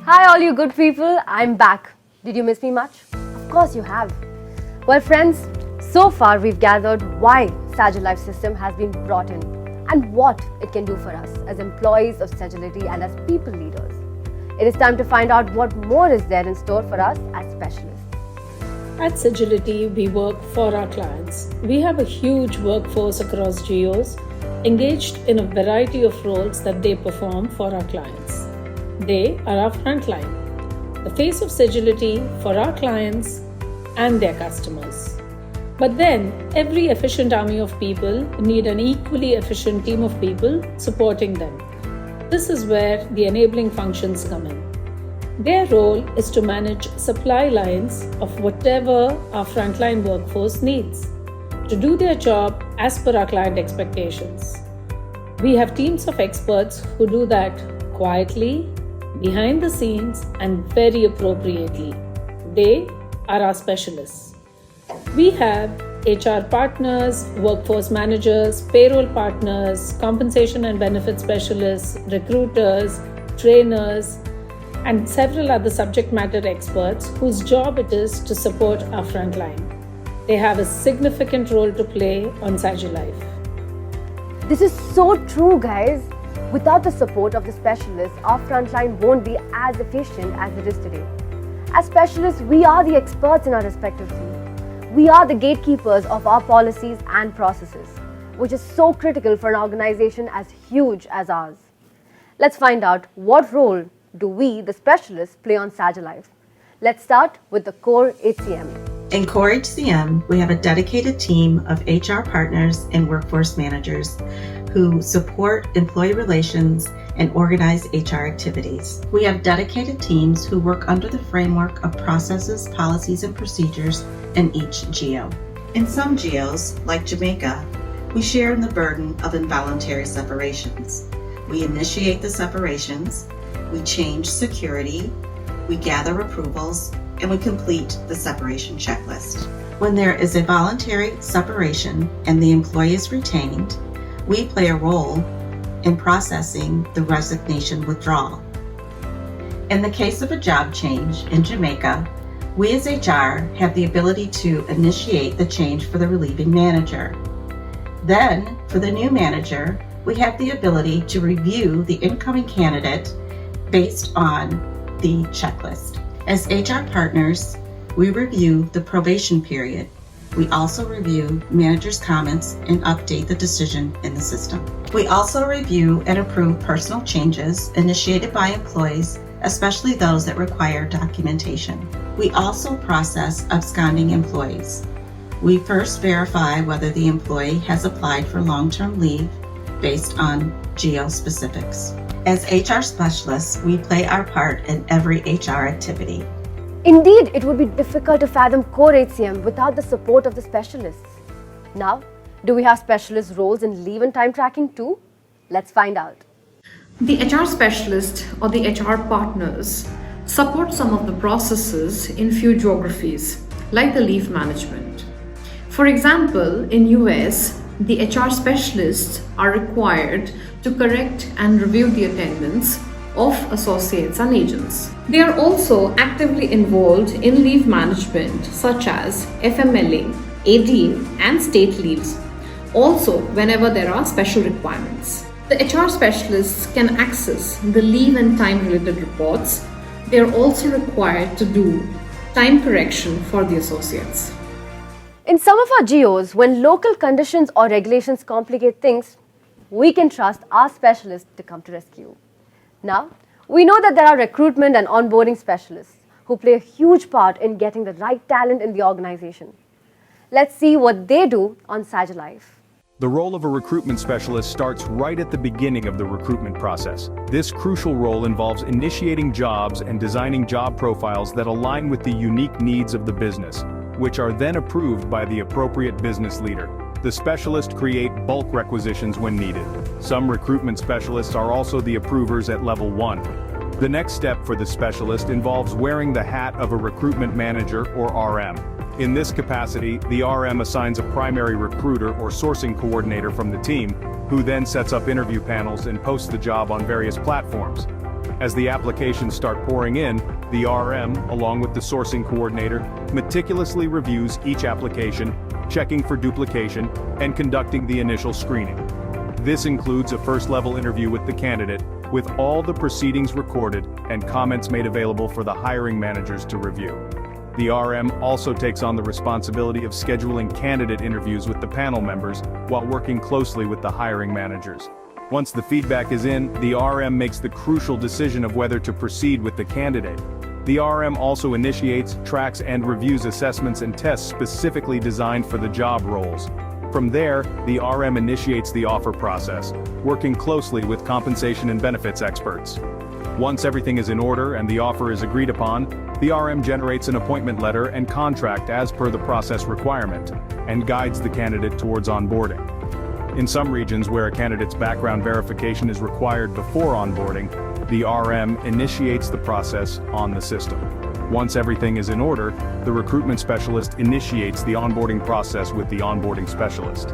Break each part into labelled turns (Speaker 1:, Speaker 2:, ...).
Speaker 1: Hi, all you good people. I'm back. Did you miss me much? Of course you have. Well, friends, so far we've gathered why Sagil Life System has been brought in and what it can do for us as employees of Sagility and as people leaders. It is time to find out what more is there in store for us as specialists.
Speaker 2: At Sagility, we work for our clients. We have a huge workforce across geos, engaged in a variety of roles that they perform for our clients. They are our frontline, the face of Sagility for our clients and their customers. But then, every efficient army of people need an equally efficient team of people supporting them. This is where the enabling functions come in. Their role is to manage supply lines of whatever our frontline workforce needs, to do their job as per our client expectations. We have teams of experts who do that quietly, behind the scenes, and very appropriately. They are our specialists. We have HR partners, workforce managers, payroll partners, compensation and benefit specialists, recruiters, trainers, and several other subject matter experts whose job it is to support our frontline. They have a significant role to play on Sagil Life.
Speaker 1: This is so true, guys. Without the support of the specialists, our frontline won't be as efficient as it is today. As specialists, we are the experts in our respective field. We are the gatekeepers of our policies and processes, which is so critical for an organization as huge as ours. Let's find out what role do we, the specialists, play on Sagil Life. Let's start with the core HCM.
Speaker 3: In Core HCM, we have a dedicated team of HR partners and workforce managers who support employee relations and organize HR activities. We have dedicated teams who work under the framework of processes, policies, and procedures in each geo. In some geos, like Jamaica, we share in the burden of involuntary separations. We initiate the separations, we change security, we gather approvals, and we complete the separation checklist. When there is a voluntary separation and the employee is retained, we play a role in processing the resignation withdrawal. In the case of a job change in Jamaica, we as HR have the ability to initiate the change for the relieving manager. Then, for the new manager, we have the ability to review the incoming candidate based on the checklist. As HR partners, we review the probation period. We also review managers' comments and update the decision in the system. We also review and approve personal changes initiated by employees, especially those that require documentation. We also process absconding employees. We first verify whether the employee has applied for long-term leave based on geo-specifics. As HR specialists, we play our part in every HR activity.
Speaker 1: Indeed, it would be difficult to fathom core HCM without the support of the specialists. Now, do we have specialist roles in leave and time tracking too? Let's find out.
Speaker 4: The HR specialist or the HR partners support some of the processes in few geographies, like the leave management. For example, in US, the HR specialists are required to correct and review the attendance of associates and agents. They are also actively involved in leave management such as FMLA, AD, and state leaves, also whenever there are special requirements. The HR specialists can access the leave and time related reports. They are also required to do time correction for the associates.
Speaker 1: In some of our geos, when local conditions or regulations complicate things, we can trust our specialists to come to rescue. Now, we know that there are recruitment and onboarding specialists who play a huge part in getting the right talent in the organization. Let's see what they do on Sagil Life.
Speaker 5: The role of a recruitment specialist starts right at the beginning of the recruitment process. This crucial role involves initiating jobs and designing job profiles that align with the unique needs of the business, which are then approved by the appropriate business leader. The specialists create bulk requisitions when needed. Some recruitment specialists are also the approvers at level 1. The next step for the specialist involves wearing the hat of a recruitment manager or RM. In this capacity, the RM assigns a primary recruiter or sourcing coordinator from the team, who then sets up interview panels and posts the job on various platforms. As the applications start pouring in, the RM, along with the sourcing coordinator, meticulously reviews each application, checking for duplication, and conducting the initial screening. This includes a first-level interview with the candidate, with all the proceedings recorded and comments made available for the hiring managers to review. The RM also takes on the responsibility of scheduling candidate interviews with the panel members while working closely with the hiring managers. Once the feedback is in, the RM makes the crucial decision of whether to proceed with the candidate. The RM also initiates, tracks, and reviews assessments and tests specifically designed for the job roles. From there, the RM initiates the offer process, working closely with compensation and benefits experts. Once everything is in order and the offer is agreed upon, the RM generates an appointment letter and contract as per the process requirement, and guides the candidate towards onboarding. In some regions where a candidate's background verification is required before onboarding, the RM initiates the process on the system. Once everything is in order, the recruitment specialist initiates the onboarding process with the onboarding specialist.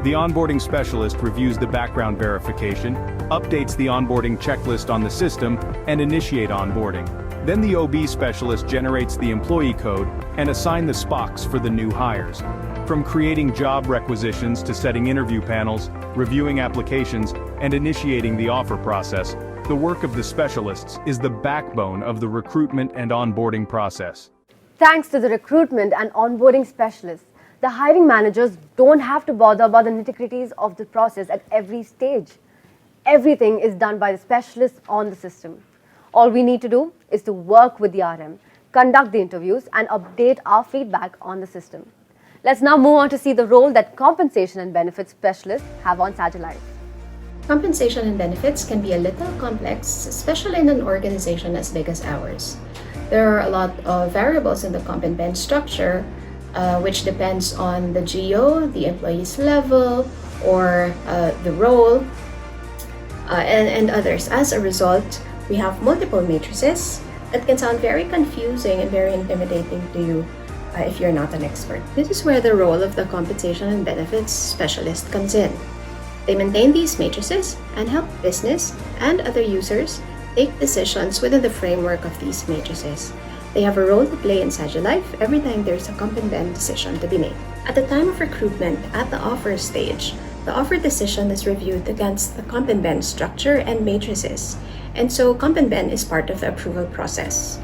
Speaker 5: The onboarding specialist reviews the background verification, updates the onboarding checklist on the system, and initiate onboarding. Then the OB specialist generates the employee code and assign the SPOCs for the new hires. From creating job requisitions to setting interview panels, reviewing applications, and initiating the offer process, the work of the specialists is the backbone of the recruitment and onboarding process.
Speaker 1: Thanks to the recruitment and onboarding specialists, the hiring managers don't have to bother about the nitty-gritties of the process at every stage. Everything is done by the specialists on the system. All we need to do is to work with the RM, conduct the interviews, and update our feedback on the system. Let's now move on to see the role that compensation and benefits specialists have on Sagilyfe.
Speaker 6: Compensation and benefits can be a little complex, especially in an organization as big as ours. There are a lot of variables in the comp and ben structure, which depends on the GO, the employee's level, or the role, and others. As a result, we have multiple matrices that can sound very confusing and very intimidating to you if you're not an expert. This is where the role of the compensation and benefits specialist comes in. They maintain these matrices and help business and other users take decisions within the framework of these matrices. They have a role to play in Sagilyfe every time there's a comp and ben decision to be made. At the time of recruitment, at the offer stage, the offer decision is reviewed against the comp and ben structure and matrices, and so comp and ben is part of the approval process.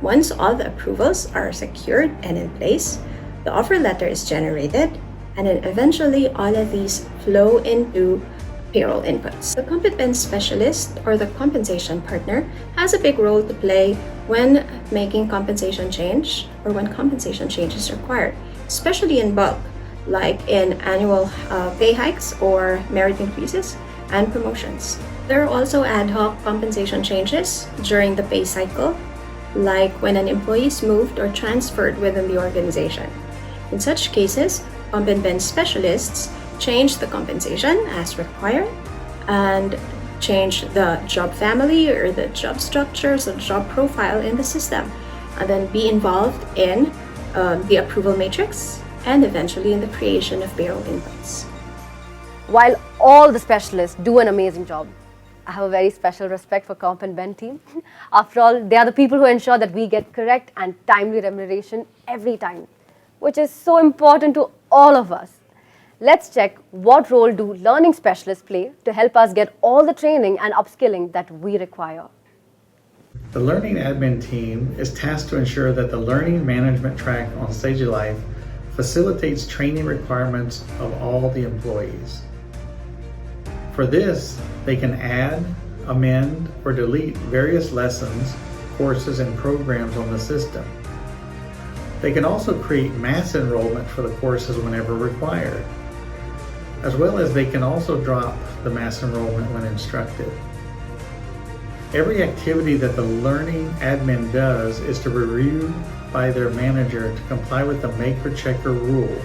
Speaker 6: Once all the approvals are secured and in place, the offer letter is generated, and then eventually all of these flow into payroll inputs. The comp and ben specialist or the compensation partner has a big role to play when making compensation change or when compensation change is required, especially in bulk, like in annual pay hikes or merit increases and promotions. There are also ad hoc compensation changes during the pay cycle, like when an employee is moved or transferred within the organization. In such cases, comp and ben specialists change the compensation as required and change the job family or the job structures, the job profile in the system, and then be involved in the approval matrix and eventually in the creation of payroll inputs.
Speaker 1: While all the specialists do an amazing job, I have a very special respect for Comp and Ben team. After all, they are the people who ensure that we get correct and timely remuneration every time, which is so important to all of us. Let's check what role do learning specialists play to help us get all the training and upskilling that we require.
Speaker 7: The learning admin team is tasked to ensure that the learning management track on Sagilyfe facilitates training requirements of all the employees. For this, they can add, amend, or delete various lessons, courses, and programs on the system. They can also create mass enrollment for the courses whenever required, as well as they can also drop the mass enrollment when instructed. Every activity that the learning admin does is to review by their manager to comply with the maker-checker rule,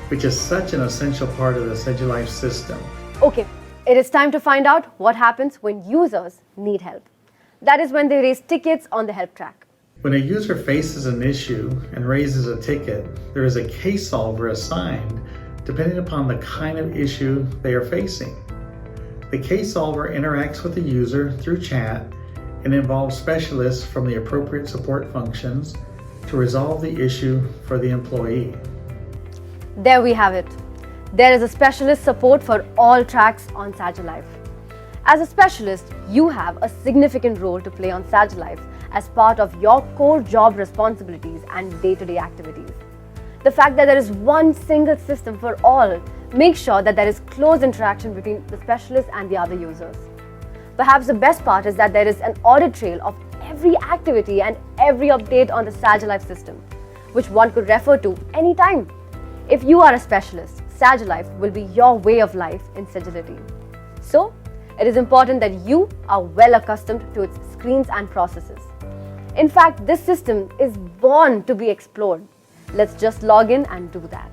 Speaker 7: which is such an essential part of the Sagilyfe system.
Speaker 1: Okay, it is time to find out what happens when users need help. That is when they raise tickets on the help track.
Speaker 7: When a user faces an issue and raises a ticket, there is a case solver assigned depending upon the kind of issue they are facing. The case solver interacts with the user through chat and involves specialists from the appropriate support functions to resolve the issue for the employee.
Speaker 1: There we have it. There is a specialist support for all tracks on Sagile Life. As a specialist, you have a significant role to play on Sagile Life as part of your core job responsibilities and day-to-day activities. The fact that there is one single system for all makes sure that there is close interaction between the specialist and the other users. Perhaps the best part is that there is an audit trail of every activity and every update on the Sagile Life system, which one could refer to anytime. If you are a specialist, Sagile Life will be your way of life in Sagility. So, it is important that you are well accustomed to its screens and processes. In fact, this system is born to be explored. Let's just log in and do that.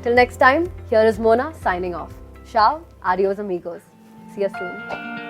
Speaker 1: Till next time, here is Mona signing off. Ciao, adios amigos. See you soon.